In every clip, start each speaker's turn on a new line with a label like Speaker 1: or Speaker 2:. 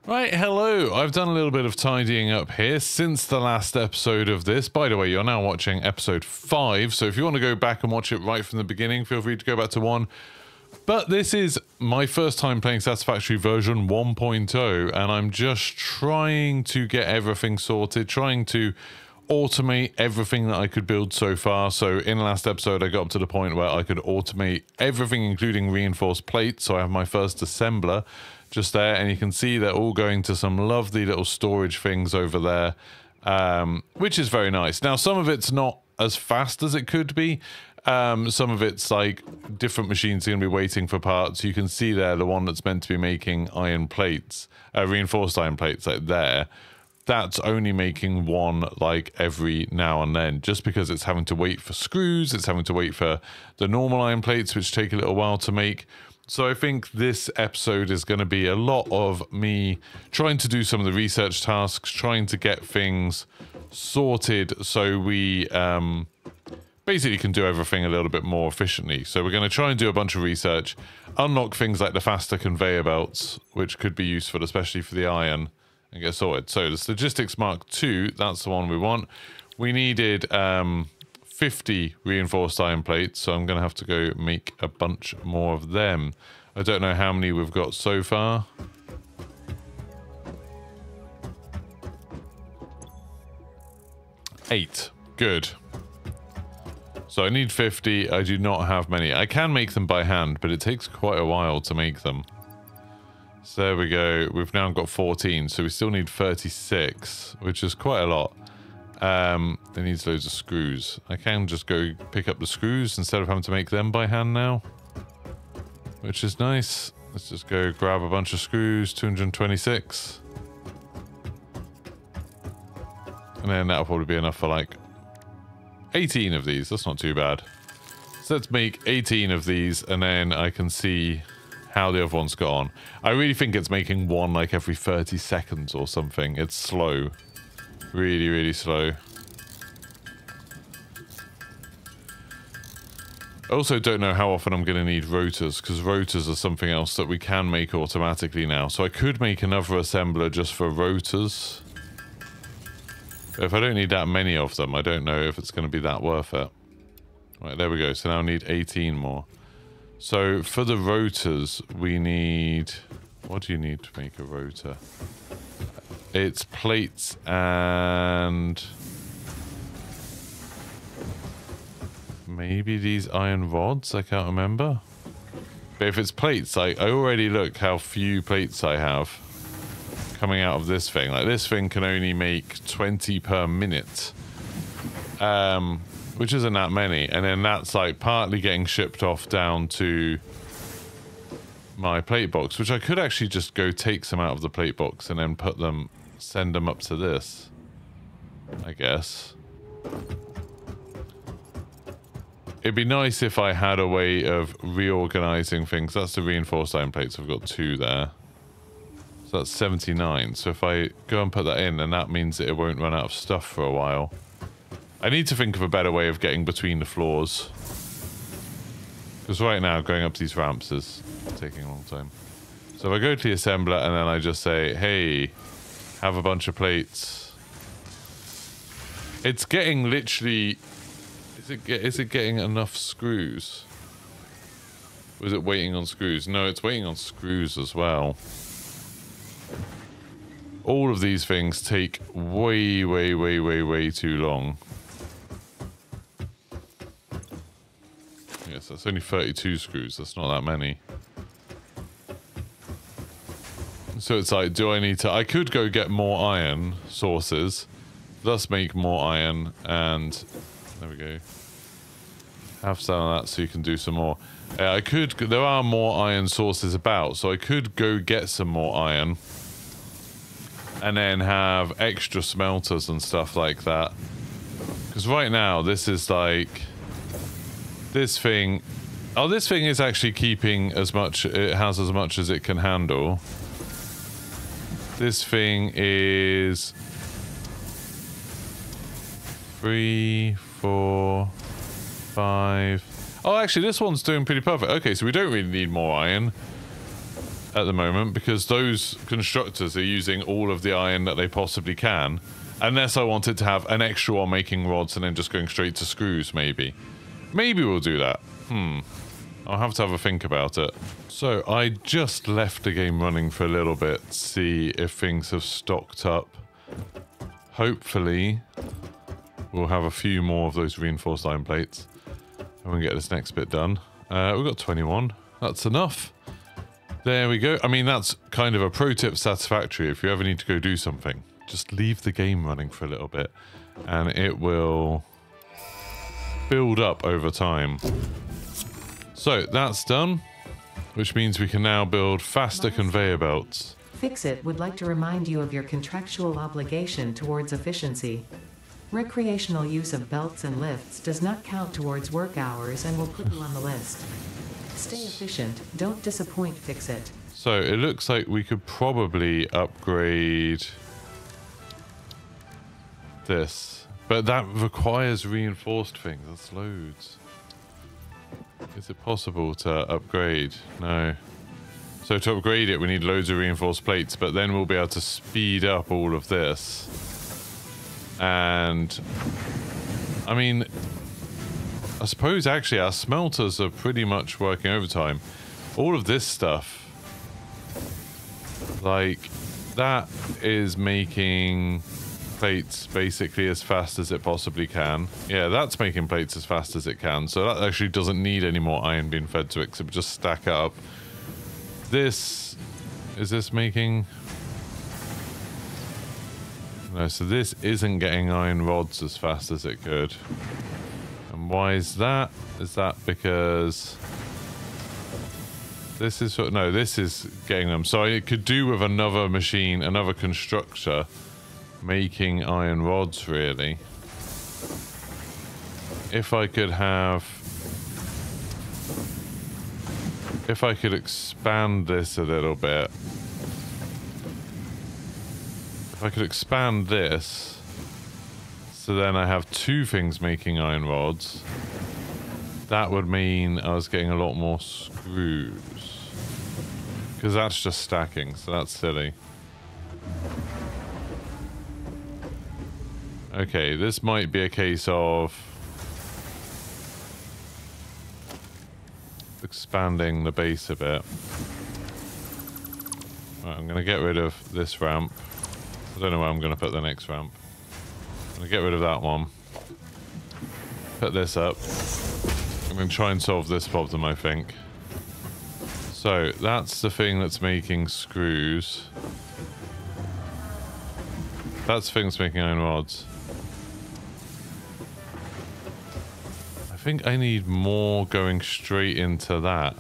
Speaker 1: Right, hello. I've done a little bit of tidying up here since the last episode of this. By the way, you're now watching episode 5, so if you want to go back and watch it right from the beginning, feel free to go back to 1. But this is my first time playing Satisfactory version 1.0, and I'm just trying to get everything sorted, trying to automate everything that I could build so far. So in the last episode, I got up to the point where I could automate everything, including reinforced plates. So I have my first assembler just there, and you can see they're all going to some lovely little storage things over there, which is very nice. Now, some of it's not as fast as it could be. Some of it's like different machines are going to be waiting for parts. You can see there the one that's meant to be making iron plates, reinforced iron plates, like there. That's only making one like every now and then, just because it's having to wait for screws, it's having to wait for the normal iron plates, which take a little while to make. So I think this episode is going to be a lot of me trying to do some of the research tasks, trying to get things sorted so we basically can do everything a little bit more efficiently. So we're going to try and do a bunch of research, unlock things like the faster conveyor belts, which could be useful, especially for the iron, and get sorted. So the Logistics Mark II, that's the one we want. We needed 50 reinforced iron plates, so I'm going to have to go make a bunch more of them. I don't know how many we've got so far. Eight. Good. So I need 50. I do not have many. I can make them by hand, but it takes quite a while to make them. So there we go. We've now got 14, so we still need 36, which is quite a lot. It needs loads of screws. I can just go pick up the screws instead of having to make them by hand now, which is nice. Let's just go grab a bunch of screws, 226. And then that'll probably be enough for like 18 of these. That's not too bad. So let's make 18 of these, and then I can see how the other one's got on. I really think it's making one like every 30 seconds or something. It's slow. Really, really slow. I also don't know how often I'm going to need rotors, because rotors are something else that we can make automatically now. So I could make another assembler just for rotors. But if I don't need that many of them, I don't know if it's going to be that worth it. Right, there we go. So now I need 18 more. So for the rotors, we need... What do you need to make a rotor? It's plates and... maybe these iron rods? I can't remember. But if it's plates, I already look how few plates I have coming out of this thing. Like, this thing can only make 20 per minute. Which isn't that many. And then that's like partly getting shipped off down to my plate box, which I could actually just go take some out of the plate box and then put them, send them up to this, I guess. It'd be nice if I had a way of reorganizing things. That's the reinforced iron plates. I've got 2 there. So that's 79. So if I go and put that in, then that means that it won't run out of stuff for a while. I need to think of a better way of getting between the floors. Because right now, going up these ramps is taking a long time. So if I go to the assembler and then I just say, hey, have a bunch of plates. It's getting literally... Is it getting enough screws? Or is it waiting on screws? No, it's waiting on screws as well. All of these things take way, way, way, way, way too long. Yes, that's only 32 screws. That's not that many. So it's like, do I need to... I could go get more iron sources, thus make more iron, and... there we go. Have some of that so you can do some more. I could... there are more iron sources about, so I could go get some more iron. And then have extra smelters and stuff like that. Because right now, this is like... this thing... oh, this thing is actually keeping as much... it has as much as it can handle. This thing is... 3, 4, 5... oh, actually, this one's doing pretty perfect. Okay, so we don't really need more iron. at the moment because those constructors are using all of the iron that they possibly can. Unless I wanted to have an extra one making rods and then just going straight to screws, maybe. Maybe we'll do that. I'll have to have a think about it. So I just left the game running for a little bit, see if things have stocked up. Hopefully, we'll have a few more of those reinforced iron plates. And we'll get this next bit done. We've got 21. That's enough. There we go. I mean, that's kind of a pro tip Satisfactory. If you ever need to go do something, just leave the game running for a little bit and it will build up over time. So that's done, which means we can now build faster conveyor belts.
Speaker 2: Fixit would like to remind you of your contractual obligation towards efficiency. Recreational use of belts and lifts does not count towards work hours and will put you on the list. Stay efficient, don't disappoint, Fixit.
Speaker 1: So it looks like we could probably upgrade this, but that requires reinforced things. That's loads. Is it possible to upgrade? No. So to upgrade it, we need loads of reinforced plates, but then we'll be able to speed up all of this. And I mean, I suppose actually our smelters are pretty much working overtime. All of this stuff, like that is making plates basically as fast as it possibly can. Yeah, that's making plates as fast as it can. So that actually doesn't need any more iron being fed to it, because it would just stack up. This, is this making... No, so this isn't getting iron rods as fast as it could. And why is that? Is that because this is... No, this is getting them. So it could do with another machine, another constructor, making iron rods, really. If I could have... If I could expand this a little bit. If I could expand this, so then I have two things making iron rods, that would mean I was getting a lot more screws. Because that's just stacking, so that's silly. Okay, this might be a case of expanding the base a bit. Right, I'm going to get rid of this ramp. I don't know where I'm going to put the next ramp. I'm going to get rid of that one. Put this up. I'm going to try and solve this problem, I think. So, that's the thing that's making screws. That's the thing that's making iron rods. I think I need more going straight into that.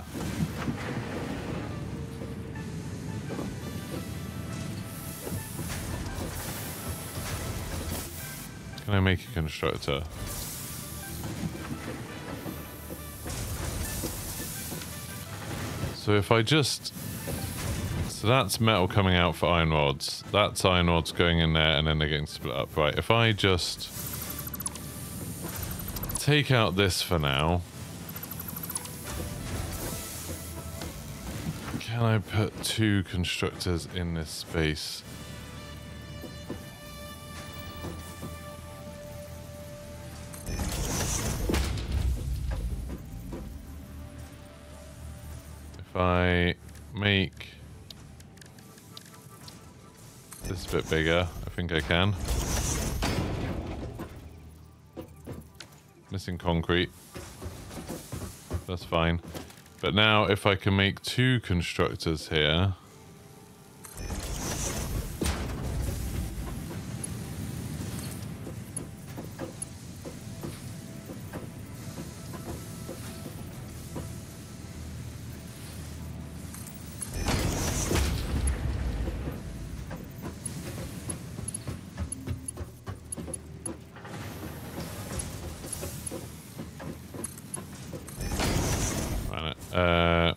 Speaker 1: Can I make a constructor? So if I just... So that's metal coming out for iron rods. That's iron rods going in there and then they're getting split up. Right, if I just take out this for now. Can I put two constructors in this space? If I make this a bit bigger, I think I can. Missing concrete. That's fine. But now if I can make two constructors here.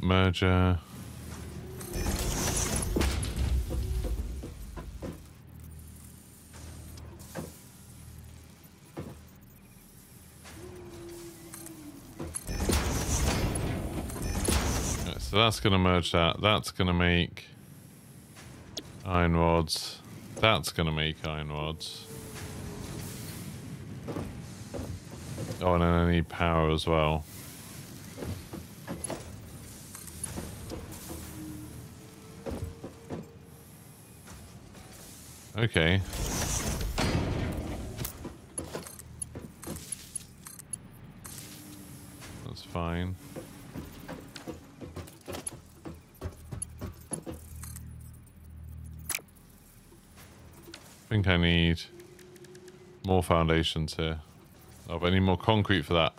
Speaker 1: Merger. So that's going to merge that. That's going to make iron rods. That's going to make iron rods. Oh, and then I need power as well. Okay. That's fine. I think I need more foundations here. Oh, but I need more concrete for that.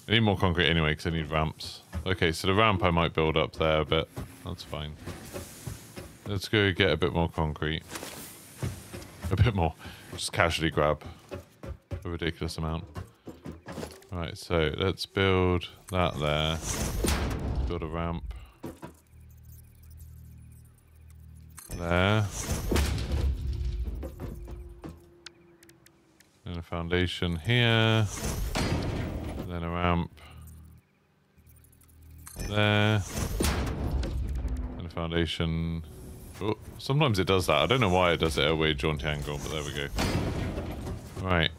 Speaker 1: I need more concrete anyway because I need ramps. Okay, so the ramp I might build up there a bit. That's fine. Let's go get a bit more concrete. A bit more. Just casually grab a ridiculous amount. Right, so let's build that there. Build a ramp. There. Then a foundation here. Then a ramp. There. And a foundation. Oh, sometimes it does that. I don't know why it does it at a weird jaunty angle, but there we go. Right.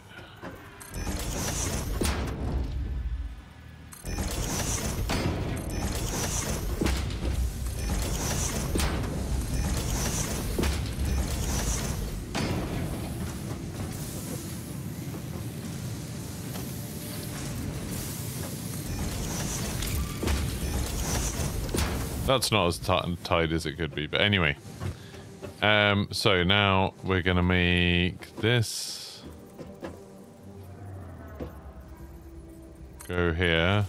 Speaker 1: That's not as tight as it could be, but anyway. So now we're gonna make this go here.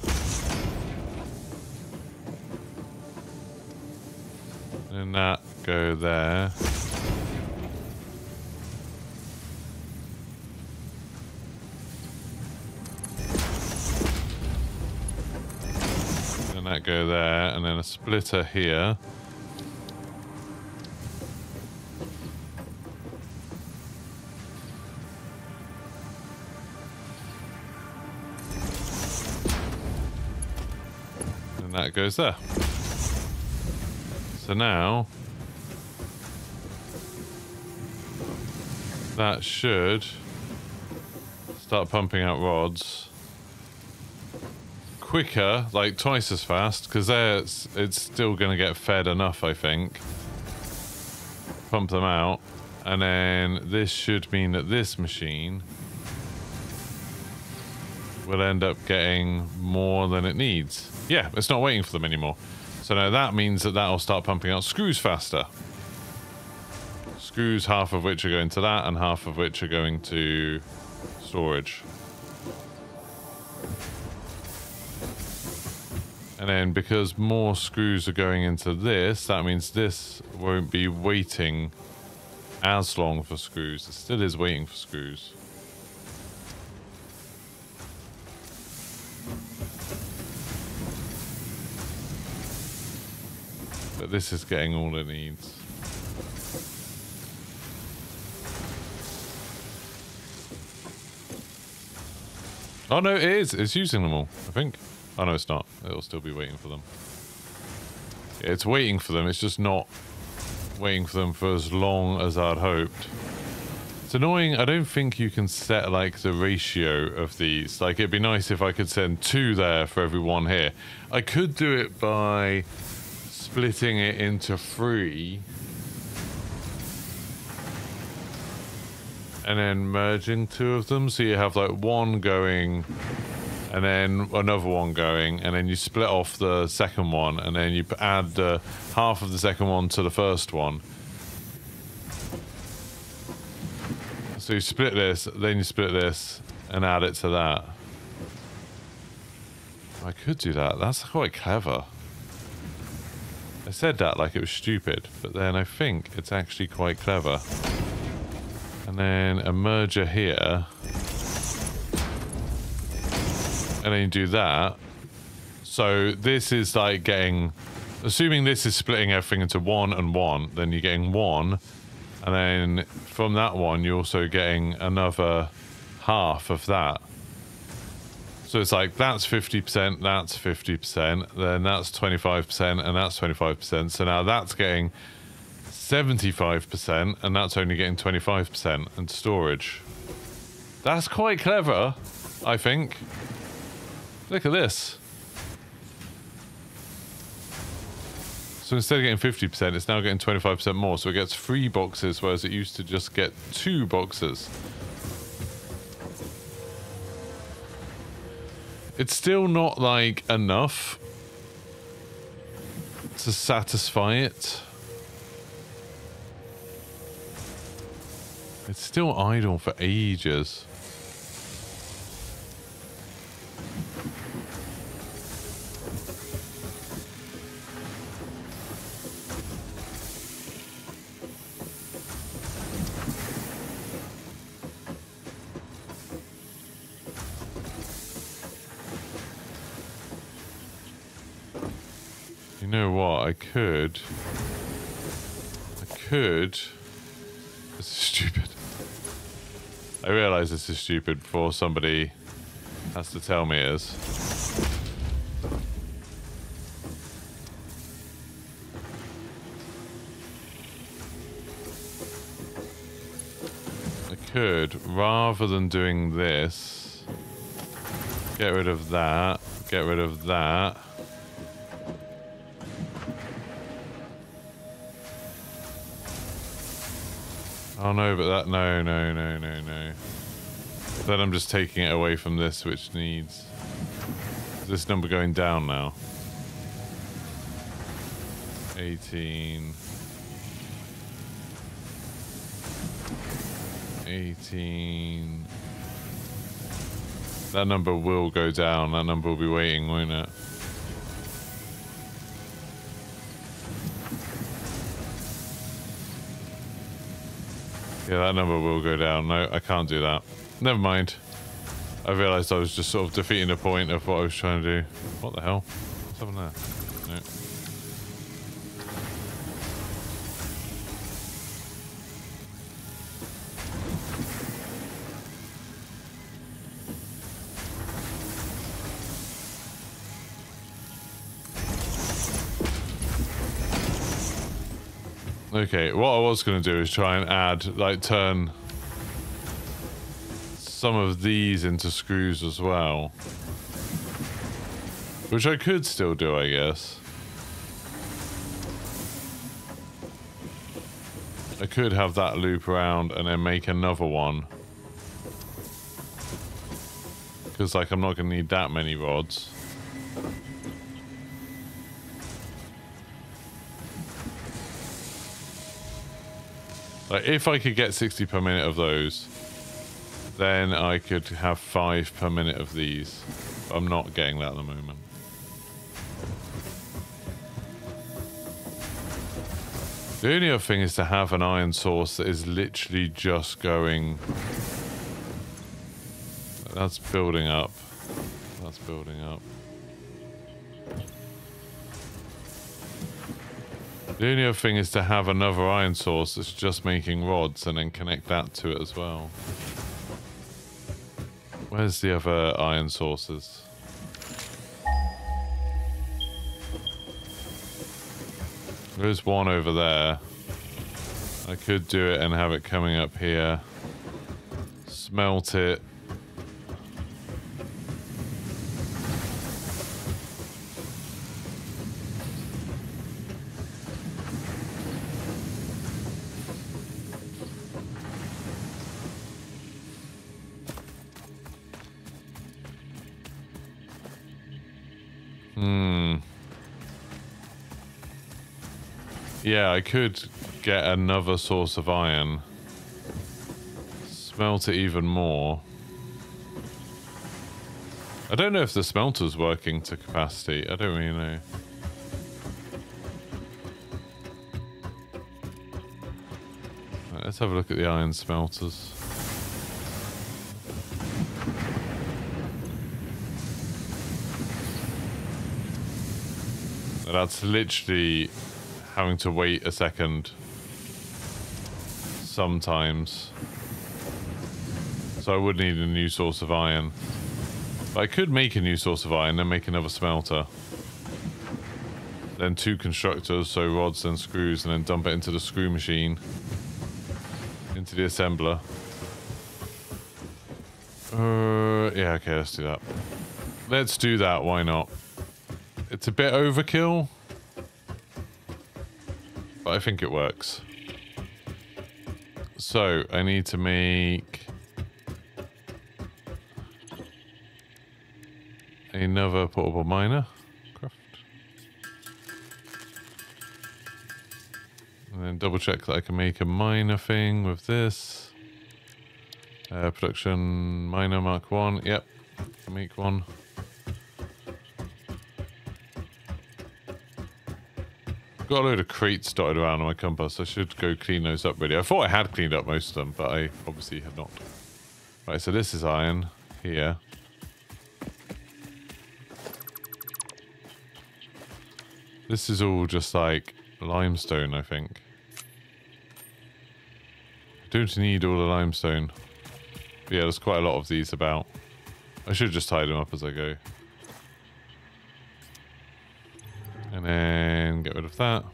Speaker 1: And that go there. And that go there, and then a splitter here. And that goes there. So now that should start pumping out rods quicker, like twice as fast, because it's still going to get fed enough, I think. Pump them out, and then this should mean that this machine will end up getting more than it needs. Yeah, it's not waiting for them anymore. So now that means that that'll start pumping out screws faster. Screws, half of which are going to that, and half of which are going to storage. And then because more screws are going into this, that means this won't be waiting as long for screws. It still is waiting for screws. But this is getting all it needs. Oh no, it is. It's using them all, I think. Oh no, it's not. It'll still be waiting for them. Yeah, it's waiting for them. It's just not waiting for them for as long as I'd hoped. It's annoying. I don't think you can set like the ratio of these. Like it'd be nice if I could send 2 there for every 1 here. I could do it by splitting it into 3 and then merging 2 of them, so you have like 1 going and then another 1 going, and then you split off the second one, and then you add half of the second one to the first one. So you split this, then you split this and add it to that. I could do that. That's quite clever. I said that like it was stupid, but then I think it's actually quite clever. And then a merger here. And then you do that. So this is like getting... Assuming this is splitting everything into 1 and 1, then you're getting 1. And then from that one, you're also getting another half of that. So it's like that's 50%, that's 50%, then that's 25%, and that's 25%. So now that's getting 75%, and that's only getting 25% and storage. That's quite clever, I think. Look at this. So instead of getting 50%, it's now getting 25% more. So it gets 3 boxes, whereas it used to just get 2 boxes. It's still not, like, enough to satisfy it. It's still idle for ages. You know what? I could. This is stupid. I realise this is stupid before somebody has to tell me it is. I could, rather than doing this, get rid of that, get rid of that. Oh no, but that, no. Then I'm just taking it away from this, which needs... Is this number going down now? 18. 18. That number will go down. That number will be waiting, won't it? Yeah, that number will go down. No, I can't do that. Never mind. I realised I was just sort of defeating the point of what I was trying to do. What the hell? What's happened there? No. Okay, what I was going to do is try and add, like, turn some of these into screws as well. Which I could still do, I guess. I could have that loop around and then make another one. Because, like, I'm not going to need that many rods. Like, if I could get 60 per minute of those, then I could have 5 per minute of these. I'm not getting that at the moment. The only other thing is to have an iron source that is literally just going... That's building up. That's building up. The only other thing is to have another iron source that's just making rods and then connect that to it as well. Where's the other iron sources? There's one over there. I could do it and have it coming up here. Smelt it. Yeah, I could get another source of iron. Smelt it even more. I don't know if the smelter's working to capacity. I don't really know. Right, let's have a look at the iron smelters. That's literally having to wait a second sometimes. So I would need a new source of iron. But I could make a new source of iron, then make another smelter. Then 2 constructors, so rods and screws, and then dump it into the screw machine. Into the assembler. Yeah, okay, let's do that. Let's do that, why not? It's a bit overkill. But I think it works. So, I need to make... another portable miner. Craft. And then double check that I can make a miner thing with this. Production miner mark 1. Yep, I can make one. Got a load of crates dotted around on my compass. I should go clean those up really. I thought I had cleaned up most of them, but I obviously have not. Right, so this is iron here. This is all just like limestone, I think. Don't need all the limestone. But yeah, there's quite a lot of these about. I should just tie them up as I go. And then get rid of that.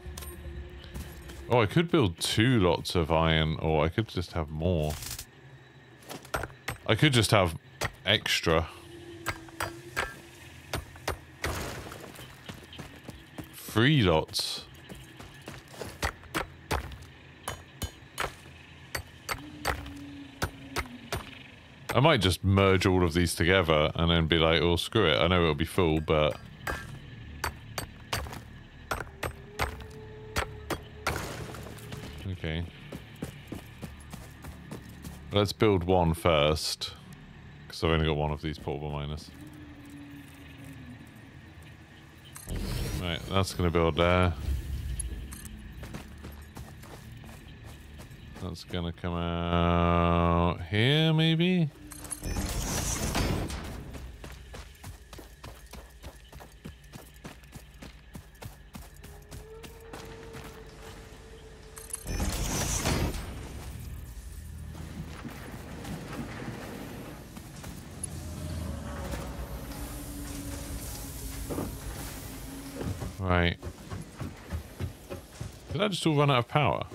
Speaker 1: Oh, I could build 2 lots of iron, or I could just have more. I could just have extra. 3 lots. I might just merge all of these together and then be like, oh, screw it. I know it'll be full, but... Okay. Let's build one first. Because I've only got one of these portable miners. Right, that's going to build there. That's going to come out here, maybe? Right. Did I just all run out of power?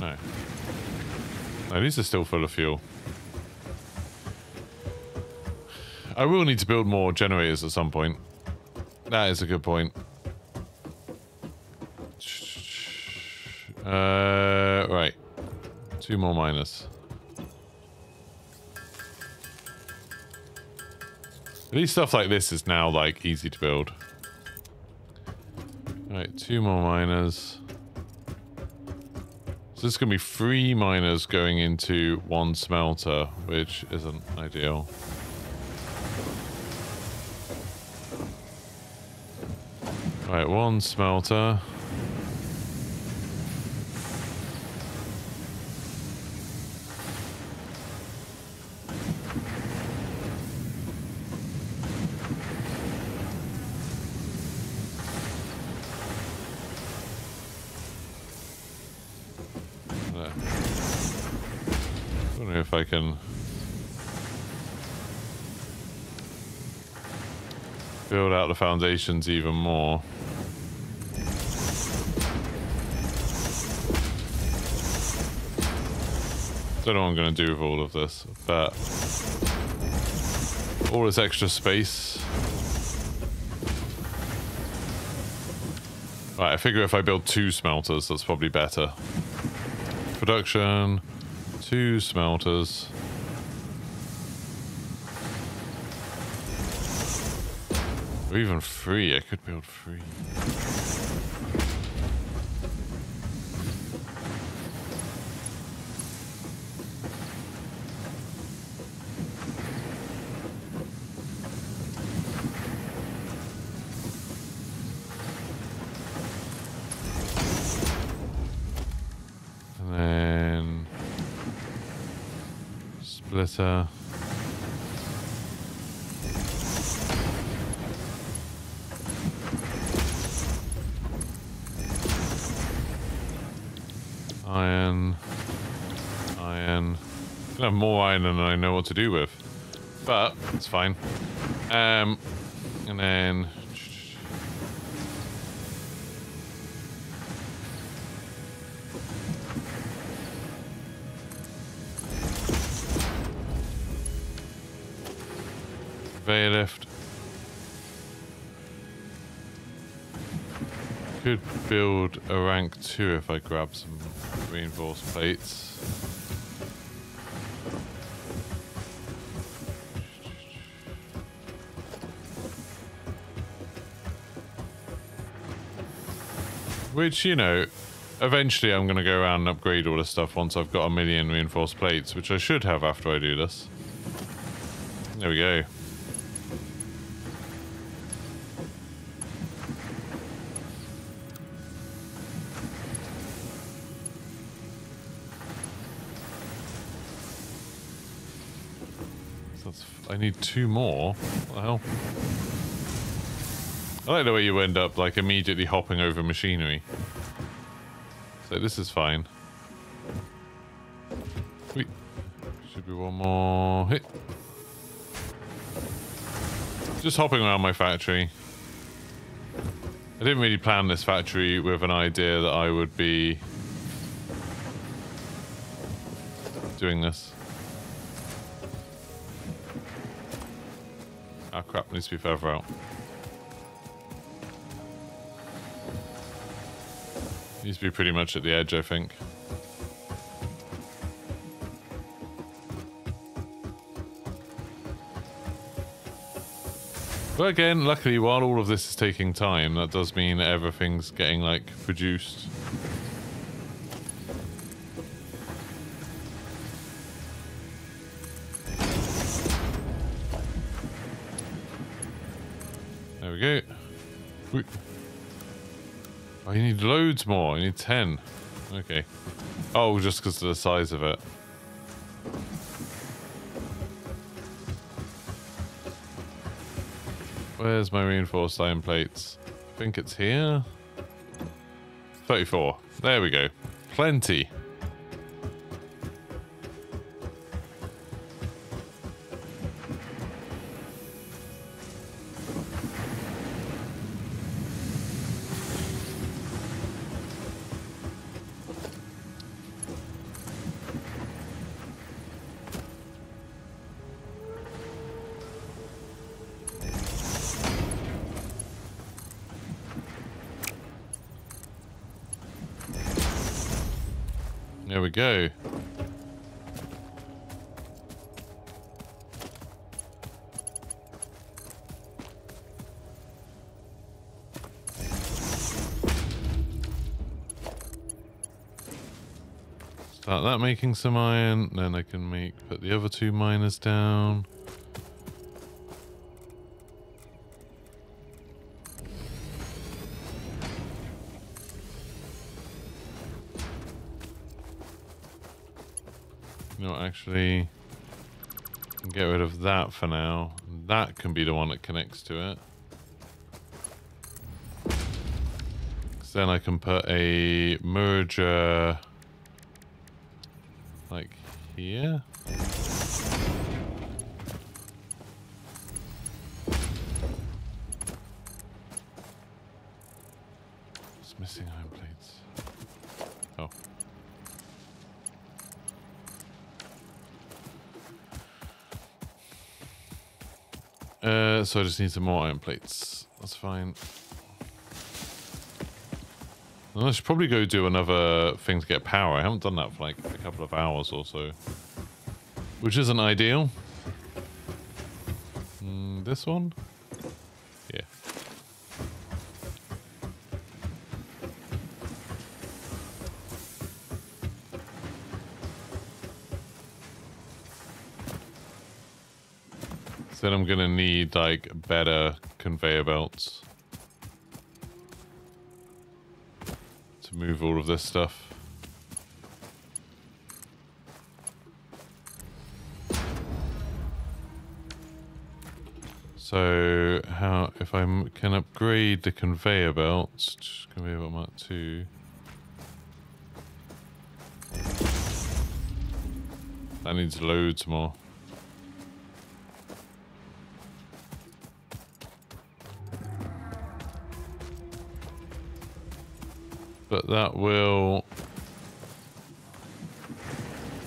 Speaker 1: No. No, these are still full of fuel. I will need to build more generators at some point. That is a good point. Right. 2 more miners. At least stuff like this is now, like, easy to build. Right, 2 more miners. So this is going to be 3 miners going into 1 smelter, which isn't ideal. Right, 1 smelter. If I can build out the foundations even more. Don't know what I'm going to do with all of this, but all this extra space. Right, I figure if I build 2 smelters, that's probably better. Production. 2 smelters. Or even 3. I could build 3. And then... splitter. iron. Iron. I have more iron than I know what to do with. But, it's fine. And then... conveyor lift. Could build a rank 2 if I grab some reinforced plates. Which, you know, eventually I'm going to go around and upgrade all this stuff once I've got 1,000,000 reinforced plates, which I should have after I do this. There we go. I need 2 more. What the hell? I like the way you end up like immediately hopping over machinery. So this is fine. Wait. Should be one more hit. Just hopping around my factory. I didn't really plan this factory with an idea that I would be doing this. Oh crap, needs to be further out. Needs to be pretty much at the edge, I think. But again, luckily, while all of this is taking time, that does mean that everything's getting, like, produced. There we go. Wait. Oh, you need loads more. You need 10. Okay. Oh, just because of the size of it. Where's my reinforced iron plates? I think it's here. 34. There we go. Plenty. There we go. Start that making some iron, then I can put the other 2 miners down. You know what, actually, get rid of that for now. That can be the one that connects to it. Because then I can put a merger like here. It's missing iron plates. Oh. So I just need some more iron plates. That's fine. And I should probably go do another thing to get power. I haven't done that for like a couple of hours or so. Which isn't ideal. This one? Yeah. Then I'm gonna need like better conveyor belts to move all of this stuff. So how if I can upgrade the conveyor belts, conveyor belt mark 2. That needs loads more. But that will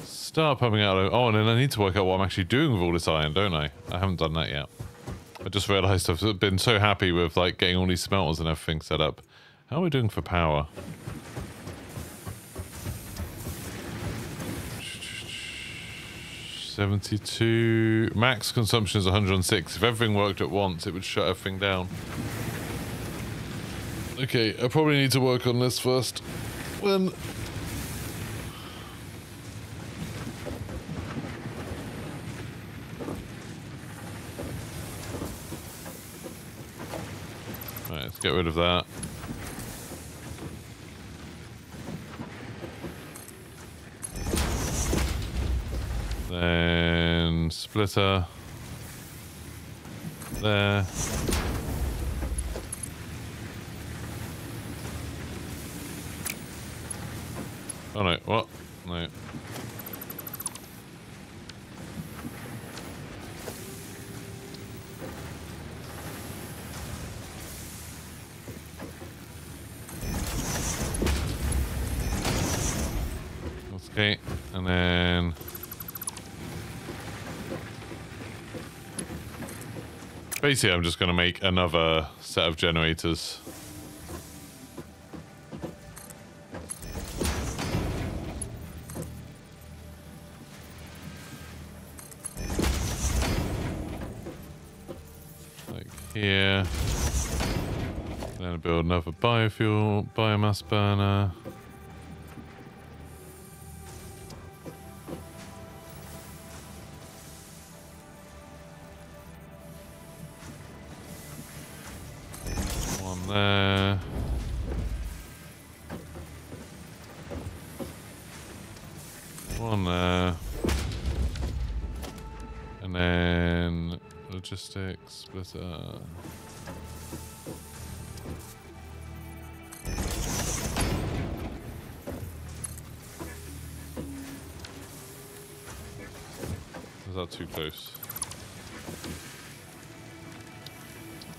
Speaker 1: start pumping out. Oh, and then I need to work out what I'm actually doing with all this iron, don't I? I haven't done that yet. I just realised I've been so happy with like getting all these smelters and everything set up. How are we doing for power? $72. Max consumption is 106. If everything worked at once, it would shut everything down. Okay, I probably need to work on this first. When... Right, let's get rid of that. Then splitter there. Oh no, what? No. Okay, and then basically I'm just going to make another set of generators. Like here. Then I'll build another biomass burner. There. One there. And then logistics, splitter. Is that too close?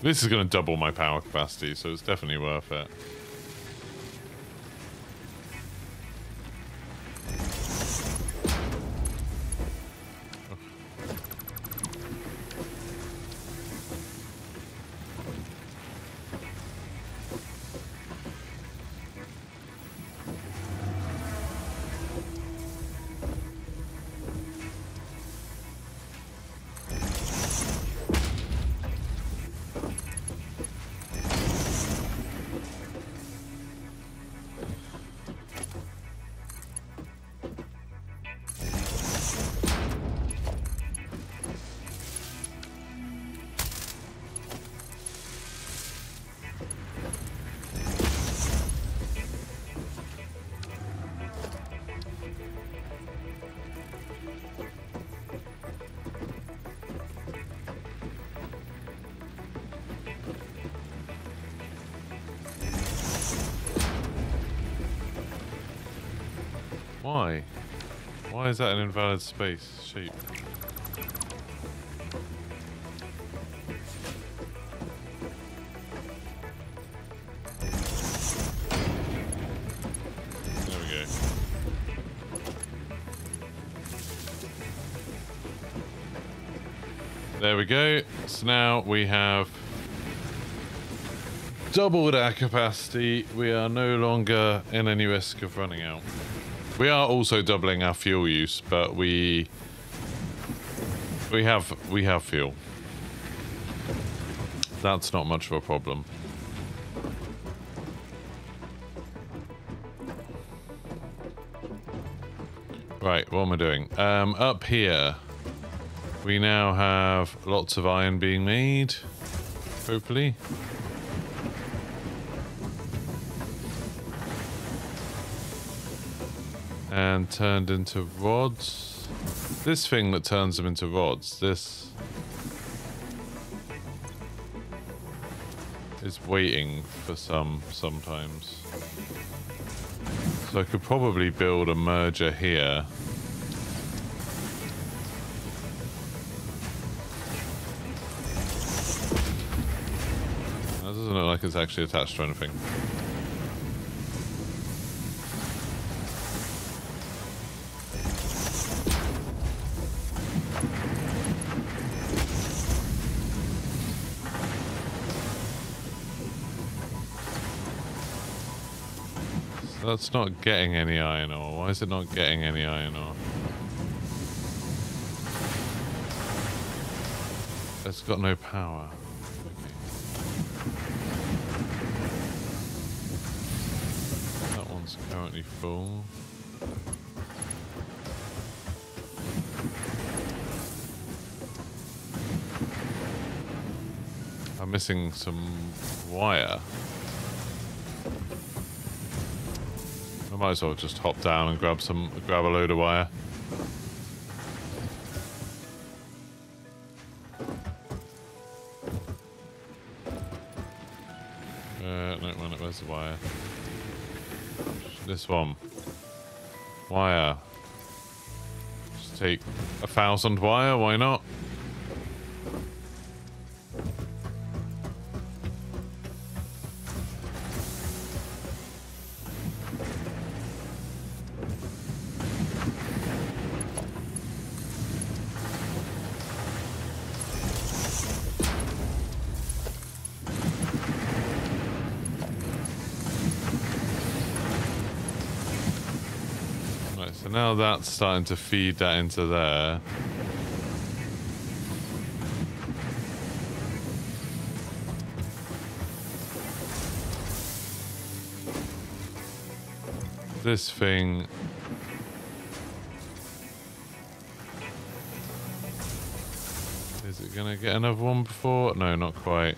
Speaker 1: This is going to double my power capacity, so it's definitely worth it. Why? Why is that an invalid space shape? There we go. There we go. So now we have doubled our capacity. We are no longer in any risk of running out. We are also doubling our fuel use, but we have fuel. That's not much of a problem. Right, what am I doing? Up here, we now have lots of iron being made, hopefully. And turned into rods. This thing that turns them into rods, this is waiting for sometimes. So I could probably build a merger here doesn't look like it's actually attached to anything. So that's not getting any iron ore. Why is it not getting any iron ore? It's got no power. That one's currently full. I'm missing some wire. I might as well just hop down and grab a load of wire. No, where's the wire? This one. Wire. Just take 1,000 wire, why not? So now that's starting to feed that into there. This thing... Is it gonna get another one before? No, not quite.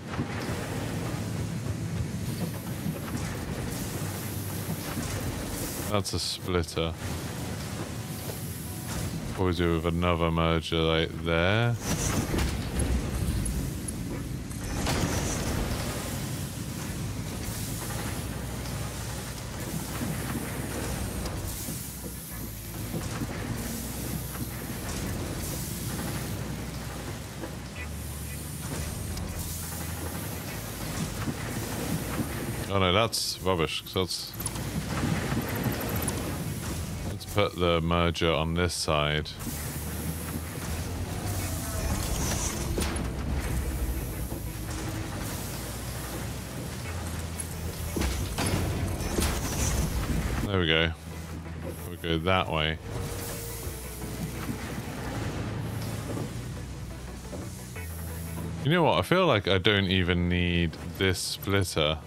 Speaker 1: That's a splitter. What we do with another merger like there. Oh no, that's rubbish, 'cause that's... Let's put the merger on this side. There we go. We go that way. You know what? I feel like I don't even need this splitter.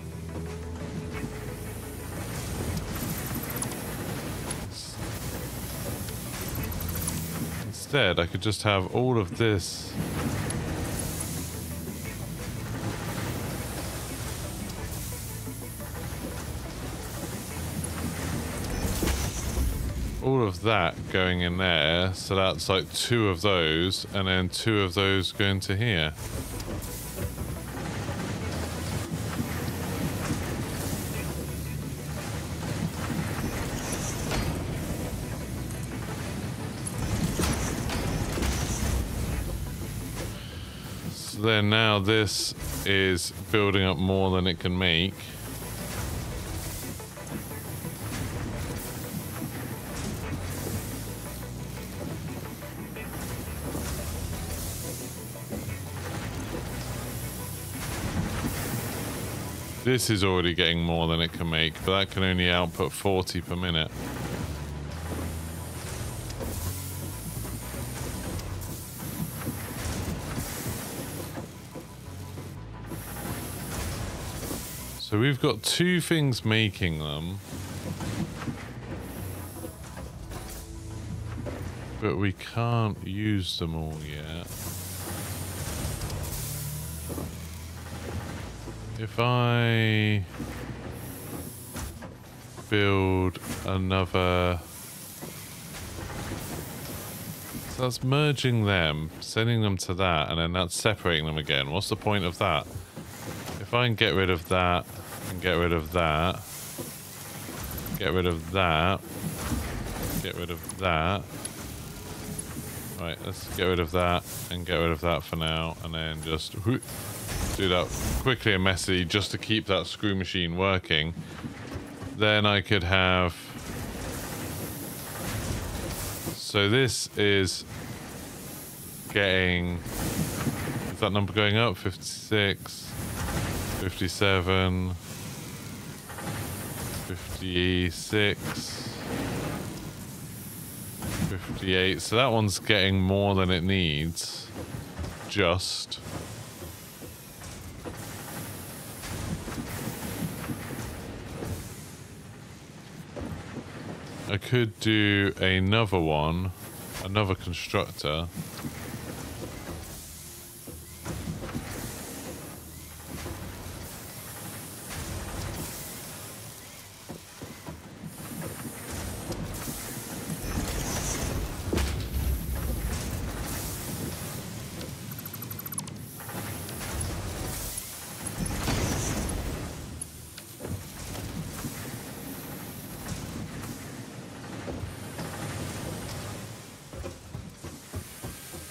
Speaker 1: Instead, I could just have all of this. All of that going in there, so that's like 2 of those, and then 2 of those going to here. So then now this is building up more than it can make. This is already getting more than it can make, but that can only output 40 per minute. So we've got 2 things making them. But we can't use them all yet. If I build another... So that's merging them, sending them to that, and then that's separating them again. What's the point of that? If I can get rid of that, and get rid of that, get rid of that, get rid of that. Right, let's get rid of that, and get rid of that for now, and then just... do that quickly and messy just to keep that screw machine working. Then I could have... So this is getting... Is that number going up? 56, 57, 56, 58. So that one's getting more than it needs. Just. I could do another one, another constructor.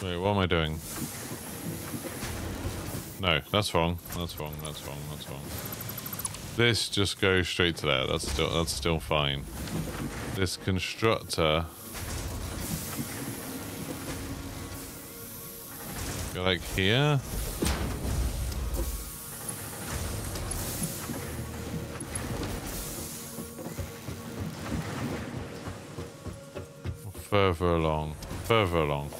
Speaker 1: Wait, what am I doing? No, that's wrong. That's wrong. That's wrong. That's wrong. This just goes straight to there. That's still fine. This constructor, go like here. Further along. Further along.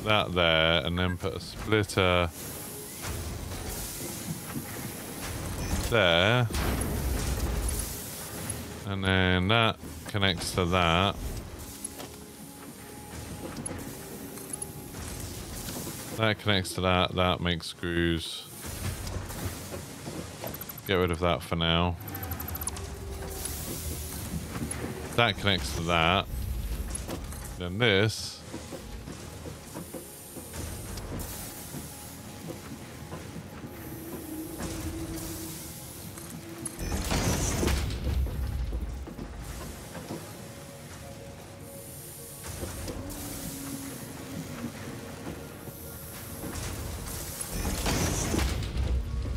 Speaker 1: That there, and then put a splitter there, and then that connects to that. That connects to that. That makes screws. Get rid of that for now. That connects to that. Then this.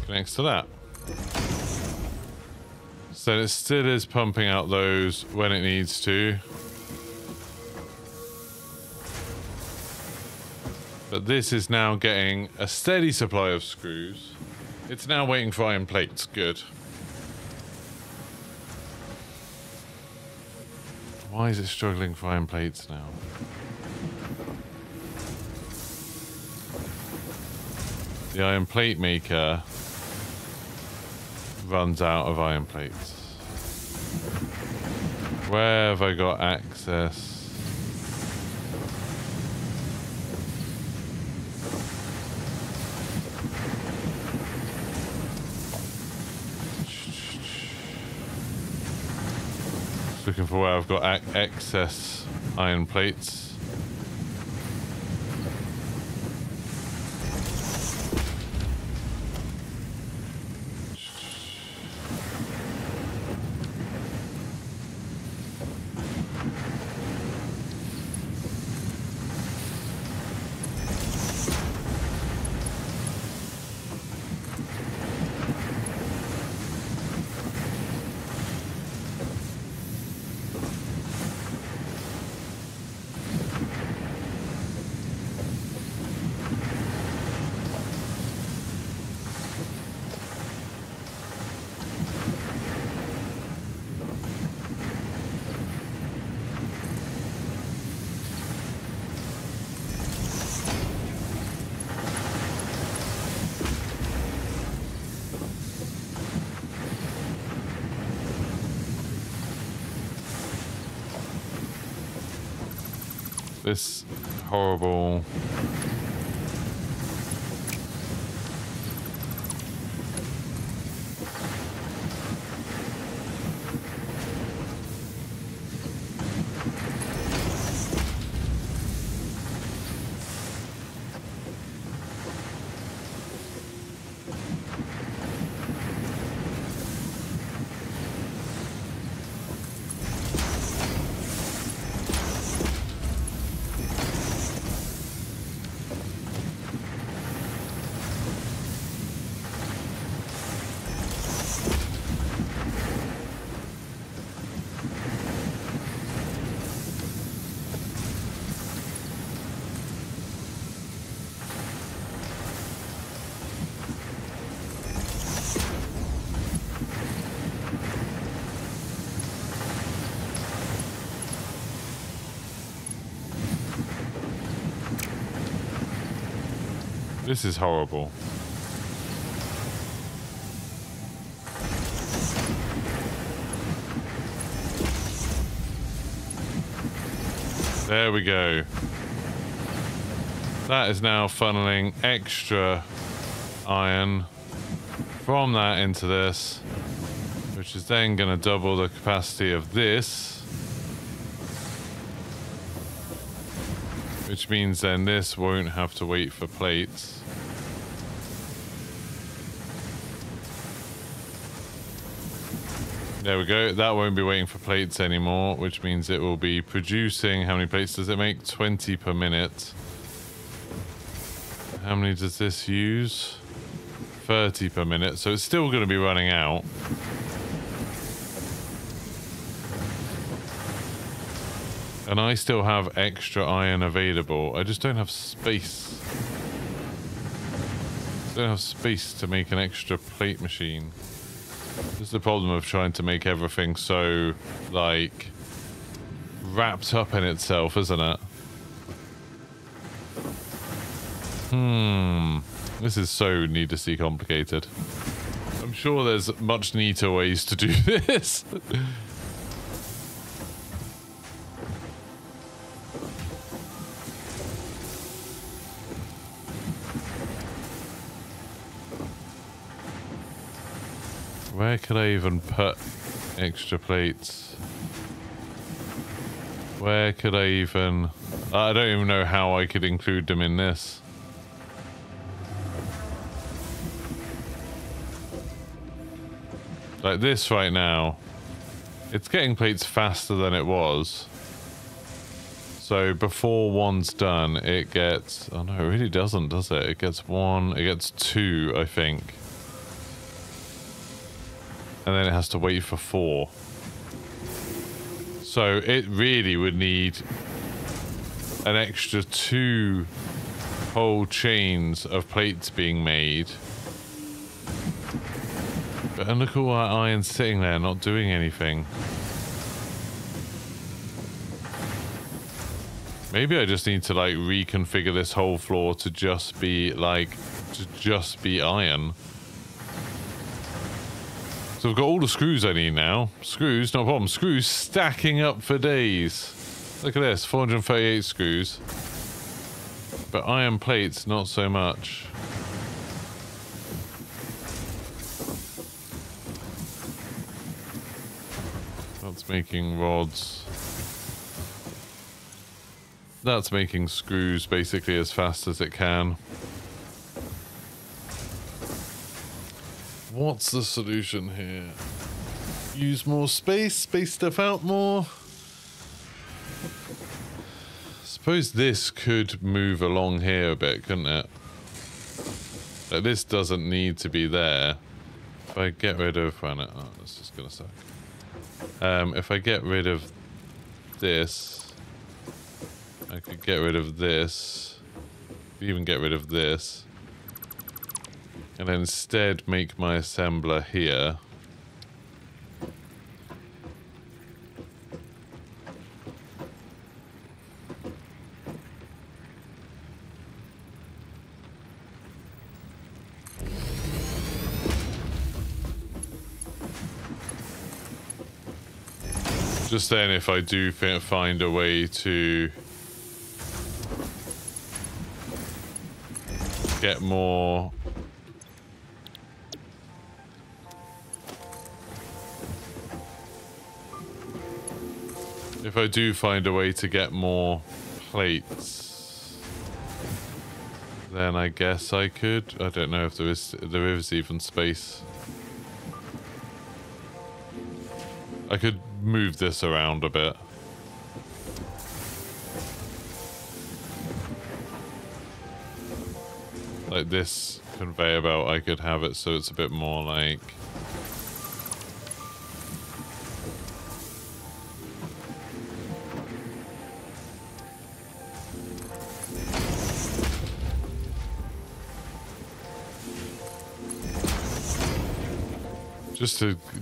Speaker 1: Connects to that. So it still is pumping out those when it needs to. But this is now getting a steady supply of screws. It's now waiting for iron plates. Good. Why is it struggling for iron plates now? The iron plate maker runs out of iron plates. Where have I got access? Just looking for where I've got excess iron plates. This horrible... This is horrible. There we go. That is now funneling extra iron from that into this, which is then going to double the capacity of this, which means then this won't have to wait for plates. There we go. That won't be waiting for plates anymore, which means it will be producing... How many plates does it make? 20 per minute. How many does this use? 30 per minute. So it's still going to be running out. And I still have extra iron available. I just don't have space. I don't have space to make an extra plate machine. This is the problem of trying to make everything so, like, wrapped up in itself, isn't it? This is so needlessly complicated. I'm sure there's much neater ways to do this. Where could I even put extra plates? Where could I even... I don't even know how I could include them in this. Like this right now, it's getting plates faster than it was. So before one's done, it gets... Oh no, it really doesn't, does it? It gets one, it gets two, I think. And then it has to wait for 4. So it really would need an extra 2 whole chains of plates being made. And look at all that iron sitting there not doing anything. Maybe I just need to like reconfigure this whole floor to just be like, iron. So I've got all the screws I need now. Screws, no problem. Screws stacking up for days. Look at this, 438 screws. But iron plates, not so much. That's making rods. That's making screws basically as fast as it can. What's the solution here? Use more space, space stuff out more. Suppose this could move along here a bit, couldn't it? Like this doesn't need to be there. If I get rid of... Oh, that's just gonna suck. If I get rid of this, I could get rid of this. Even get rid of this. And then instead make my assembler here. Just then if I do find a way to get more... If I do find a way to get more plates, then I guess I could. I don't know if there is even space. I could move this around a bit. Like this conveyor belt, I could have it so it's a bit more like...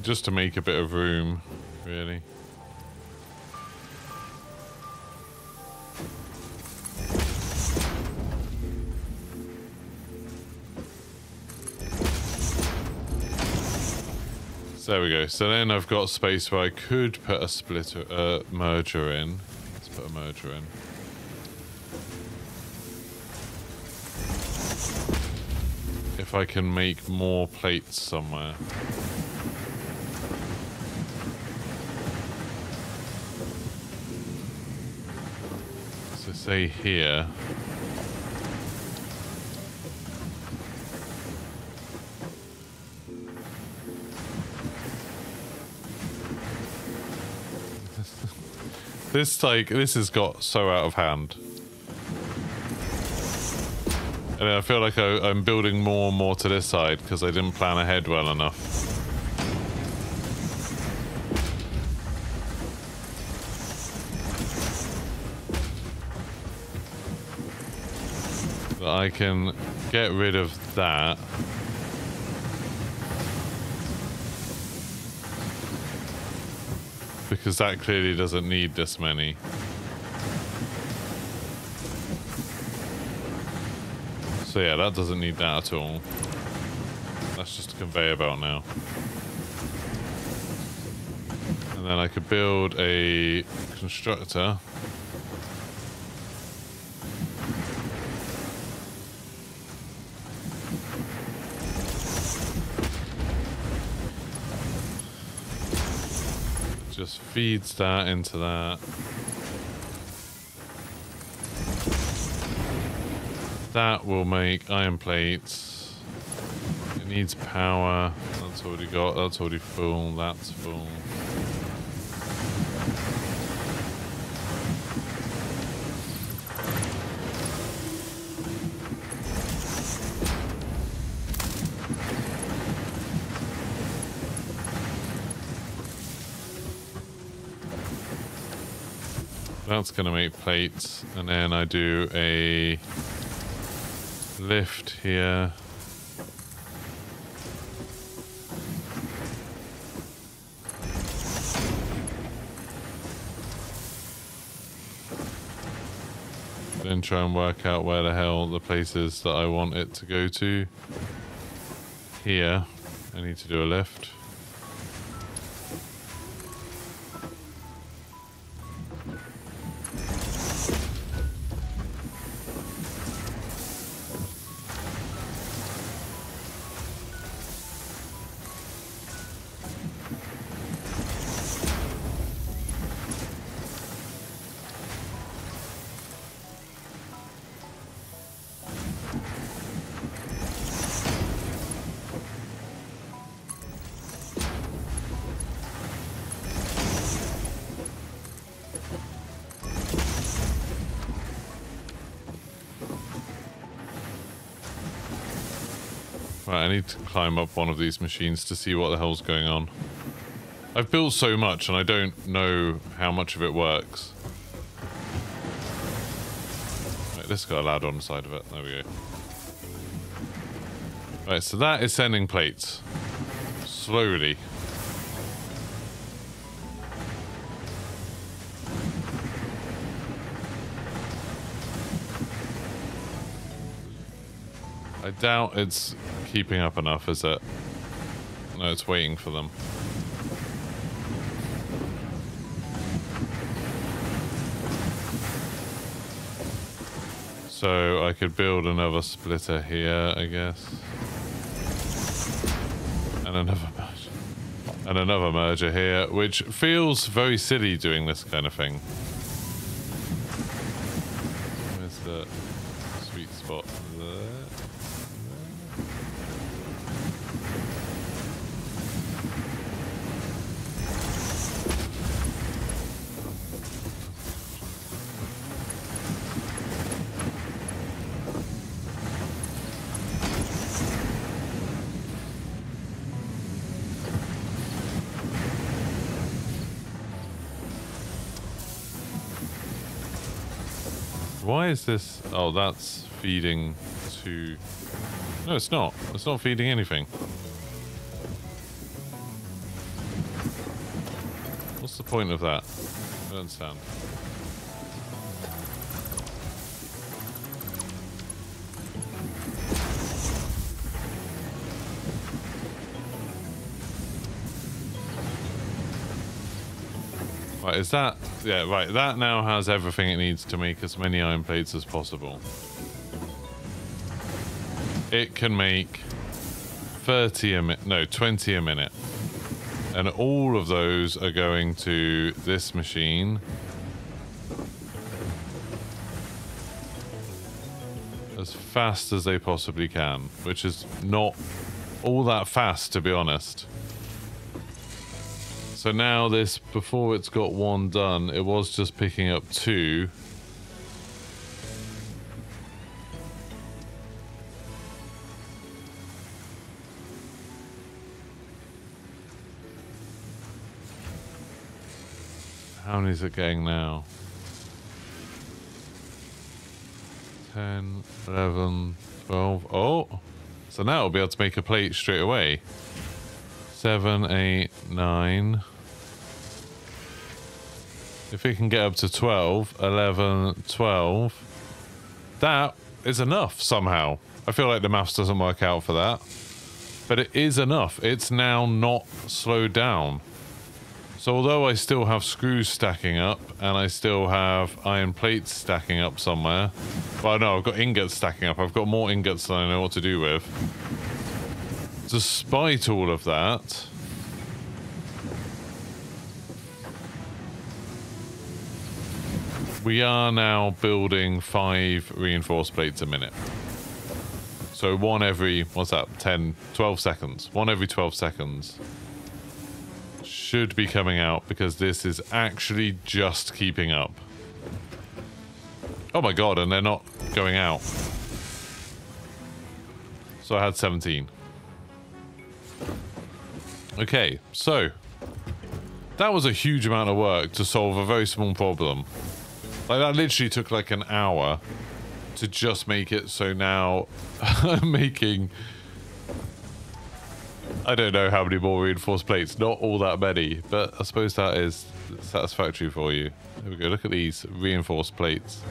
Speaker 1: Just to make a bit of room, really. So there we go. So then I've got space where I could put a splitter, merger in. Let's put a merger in. If I can make more plates somewhere. So say here. This has got so out of hand. And I feel like I'm building more and more to this side because I didn't plan ahead well enough. But I can get rid of that. Because that clearly doesn't need this many. So yeah, that doesn't need that at all. That's just a conveyor belt now. And then I could build a constructor. Just feeds that into that. That will make iron plates. It needs power. That's already got. That's already full. That's full. That's going to make plates, and then I do a lift here. Then try and work out where the hell the places that I want it to go to. Here, I need to do a lift. Right, I need to climb up one of these machines to see what the hell's going on. I've built so much and I don't know how much of it works. Right, this got a ladder on the side of it. There we go. Right, so that is sending plates. Slowly. I doubt it's keeping up enough, is it? No, it's waiting for them. So I could build another splitter here, I guess. And another merger. And another merger here, which feels very silly doing this kind of thing. Where's the sweet spot? There. Why is this? Oh, that's feeding to... No, it's not. It's not feeding anything. What's the point of that? I don't understand. Right, is that... Yeah, right. That now has everything it needs to make as many iron plates as possible. It can make 30 a minute... No, 20 a minute. And all of those are going to this machine. As fast as they possibly can. Which is not all that fast, to be honest. So now this, before it's got one done, it was just picking up 2. How many is it getting now? 10, 11, 12. Oh! So now it'll be able to make a plate straight away. 7, 8, 9. If it can get up to 12, 11, 12. That is enough somehow. I feel like the maths doesn't work out for that. But it is enough. It's now not slowed down. So although I still have screws stacking up, and I still have iron plates stacking up somewhere... Well, no, I've got ingots stacking up. I've got more ingots than I know what to do with. Despite all of that... We are now building 5 reinforced plates a minute. So one every, what's that, 10, 12 seconds. One every 12 seconds. Should be coming out because this is actually just keeping up. Oh my god, and they're not going out. So I had 17. Okay, so that was a huge amount of work to solve a very small problem. Like, that literally took like an hour to just make it so now I'm making... I don't know how many more reinforced plates. Not all that many, but I suppose that is satisfactory for you. There we go. Look at these reinforced plates.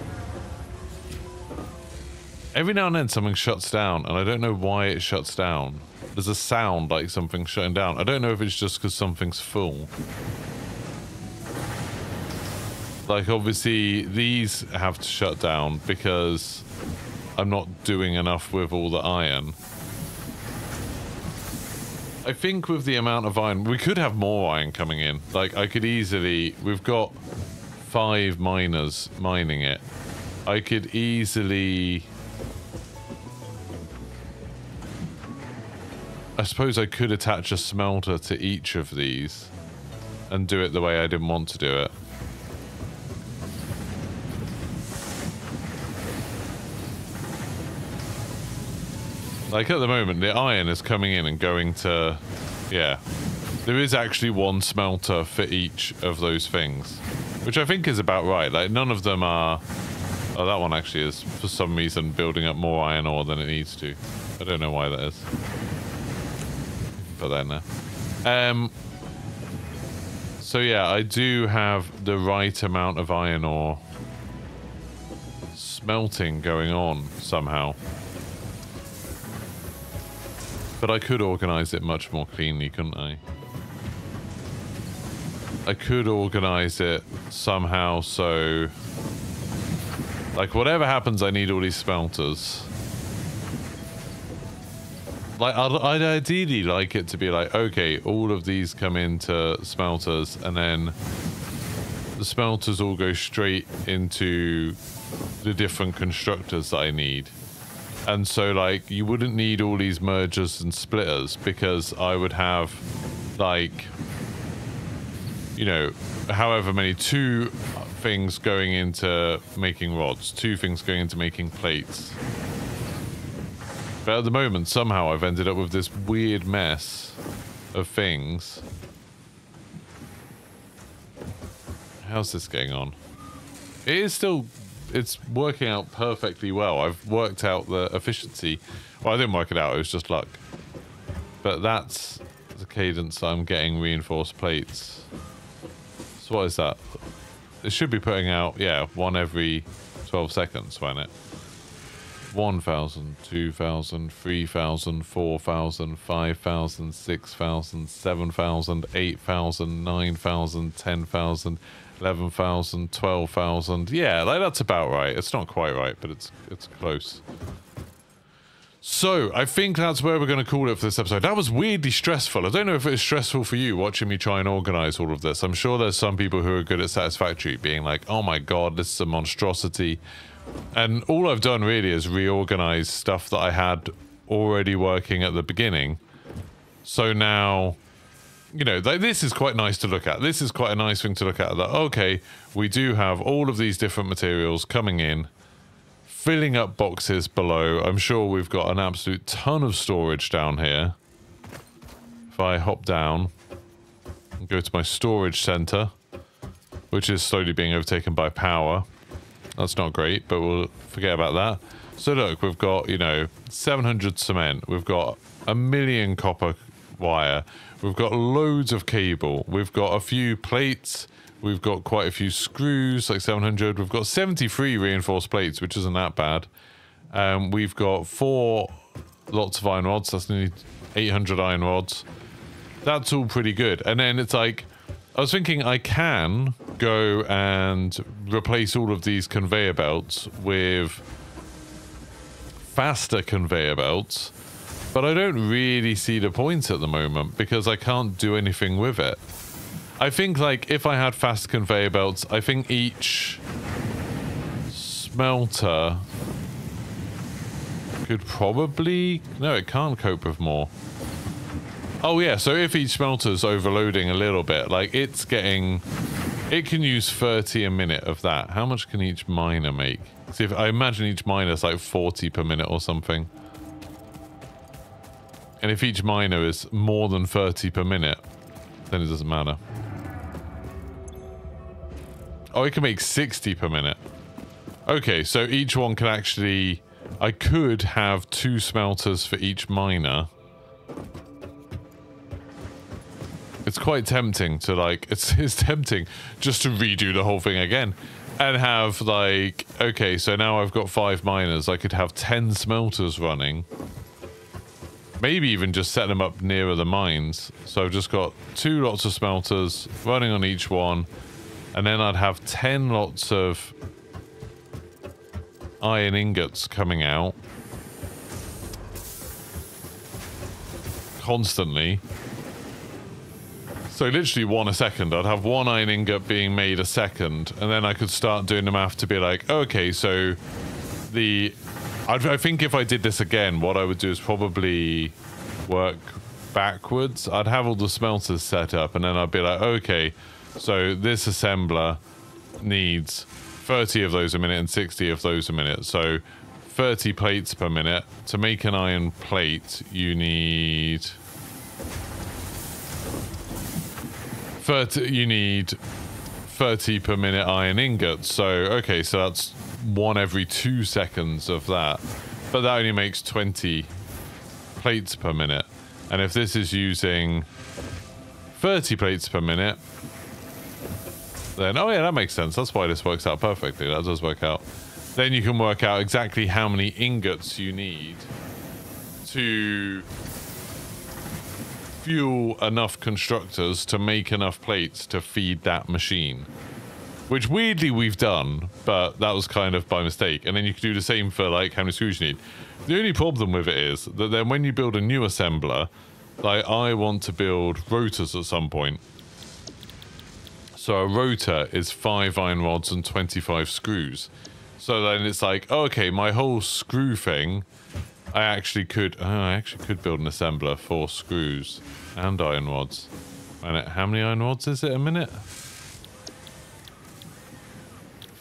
Speaker 1: Every now and then something shuts down, and I don't know why it shuts down. There's a sound like something's shutting down. I don't know if it's just because something's full. Like, obviously, these have to shut down because I'm not doing enough with all the iron. I think with the amount of iron, we could have more iron coming in. Like, I could easily... We've got 5 miners mining it. I could easily... I suppose I could attach a smelter to each of these and do it the way I didn't want to do it. Like, at the moment, the iron is coming in and going to... Yeah. There is actually one smelter for each of those things. Which I think is about right. Like, none of them are... Oh, that one actually is, for some reason, building up more iron ore than it needs to. I don't know why that is. Put that in there. So, yeah, I do have the right amount of iron ore smelting going on somehow. But I could organise it much more cleanly, couldn't I? I could organise it somehow so... Like, whatever happens, I need all these smelters. Like, I'd ideally like it to be like, okay, all of these come into smelters, and then the smelters all go straight into the different constructors that I need. And so, like, you wouldn't need all these mergers and splitters because I would have, like, you know, however many, 2 things going into making rods, 2 things going into making plates. But at the moment, somehow I've ended up with this weird mess of things. How's this getting on? It is still... It's working out perfectly well. I've worked out the efficiency. Well, I didn't work it out. It was just luck. But that's the cadence I'm getting reinforced plates. So what is that? It should be putting out, yeah, 1 every 12 seconds, won't it? 1,000, 2,000, 3,000, 4,000, 5,000, 6,000, 7,000, 8,000, 9,000, 10,000, 11,000, 12,000. Yeah, like that's about right. It's not quite right, but it's close. So, I think that's where we're going to call it for this episode. That was weirdly stressful. I don't know if it was stressful for you watching me try and organize all of this. I'm sure there's some people who are good at Satisfactory being like, oh my god, this is a monstrosity. And all I've done really is reorganize stuff that I had already working at the beginning. So now, you know, this is quite nice to look at. This is quite a nice thing to look at. That, okay, we do have all of these different materials coming in, filling up boxes below. I'm sure we've got an absolute ton of storage down here. If I hop down and go to my storage center, which is slowly being overtaken by power. That's not great, but we'll forget about that. So look, we've got, you know, 700 cement. We've got 1,000,000 copper wire. We've got loads of cable. We've got a few plates. We've got quite a few screws, like 700. We've got 73 reinforced plates, which isn't that bad. We've got 4 lots of iron rods. That's nearly 800 iron rods. That's all pretty good. And then it's like, I was thinking I can go and replace all of these conveyor belts with faster conveyor belts, but I don't really see the point at the moment because I can't do anything with it. I think, like, if I had fast conveyor belts, I think each smelter could probably... No, it can't cope with more. Oh, yeah, so if each smelter's overloading a little bit, like, it's getting... It can use 30 a minute of that. How much can each miner make? See, if I imagine each miner's like 40 per minute or something. And if each miner is more than 30 per minute, then it doesn't matter. Oh, it can make 60 per minute. Okay, so each one can actually... I could have 2 smelters for each miner. It's quite tempting to, like... It's tempting just to redo the whole thing again. And have, like... Okay, so now I've got 5 miners. I could have 10 smelters running. Maybe even just set them up nearer the mines. So I've just got 2 lots of smelters running on each one. And then I'd have 10 lots of iron ingots coming out constantly. So literally 1 a second. I'd have 1 iron ingot being made a second, and then I could start doing the math to be like, okay, so I think if I did this again, what I would do is probably work backwards. I'd have all the smelters set up, and then I'd be like, okay, so this assembler needs 30 of those a minute and 60 of those a minute. So 30 plates per minute. To make an iron plate, you need 30 per minute iron ingots. So, okay, so that's 1 every 2 seconds of that. But that only makes 20 plates per minute. And if this is using 30 plates per minute, then, oh yeah, that makes sense. That's why this works out perfectly. That does work out. Then you can work out exactly how many ingots you need to fuel enough constructors to make enough plates to feed that machine. Which weirdly we've done, but that was kind of by mistake. And then you can do the same for like how many screws you need. The only problem with it is that then when you build a new assembler, like I want to build rotors at some point. So a rotor is 5 iron rods and 25 screws. So then it's like, oh, okay, my whole screw thing, I actually could build an assembler for screws and iron rods. And how many iron rods is it a minute?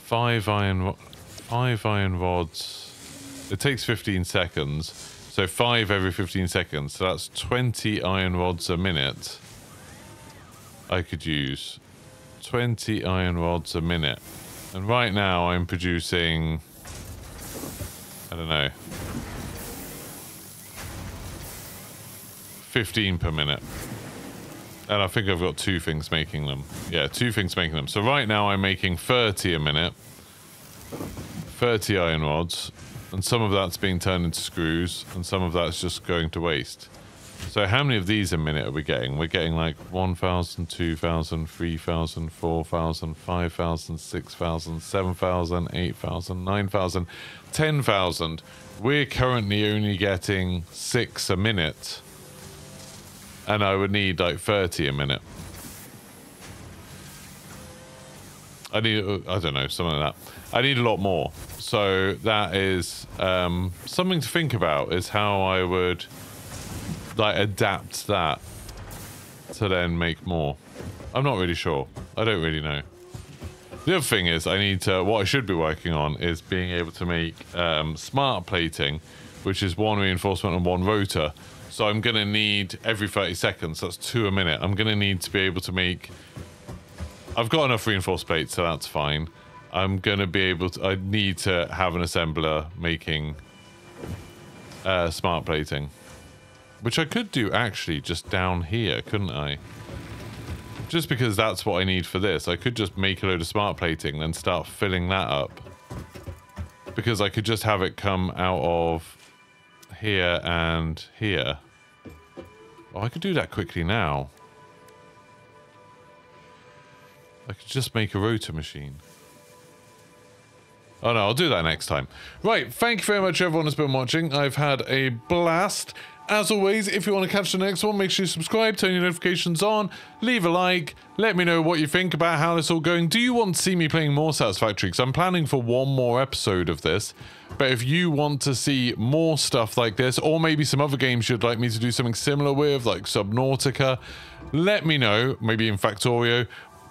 Speaker 1: 5 iron rods. It takes 15 seconds. So 5 every 15 seconds. So that's 20 iron rods a minute. I could use 20 iron rods a minute. And right now I'm producing, I don't know, 15 per minute. And I think I've got 2 things making them. Yeah, 2 things making them. So right now I'm making 30 a minute. 30 iron rods. And some of that's being turned into screws. And some of that's just going to waste. So how many of these a minute are we getting? We're getting like 1,000, 2,000, 3,000, 4,000, 5,000, 6,000, 7,000, 8,000, 9,000, 10,000. We're currently only getting 6 a minute. And I would need like 30 a minute. I need, I don't know, something like that. I need a lot more. So that is something to think about, is how I would like adapt that to then make more. I'm not really sure. I don't really know. The other thing is I need to, what I should be working on is being able to make smart plating, which is 1 reinforcement and 1 rotor. So I'm going to need every 30 seconds, that's 2 a minute. I'm going to need to be able to make, I've got enough reinforced plates, so that's fine. I'm going to be able to, I need to have an assembler making smart plating. Which I could do actually just down here, couldn't I? Just because that's what I need for this. I could just make a load of smart plating, then start filling that up. Because I could just have it come out of here and here. Oh, I could do that quickly now. I could just make a rotor machine. Oh no, I'll do that next time. Right, thank you very much everyone who's been watching. I've had a blast. As always, if you want to catch the next one, make sure you subscribe, turn your notifications on, leave a like, let me know what you think about how this all going. Do you want to see me playing more Satisfactory? Because I'm planning for 1 more episode of this. But if you want to see more stuff like this, or maybe some other games you'd like me to do something similar with, like Subnautica, let me know, maybe in Factorio.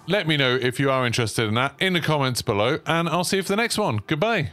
Speaker 1: Let me know if you are interested in that in the comments below, and I'll see you for the next one. Goodbye.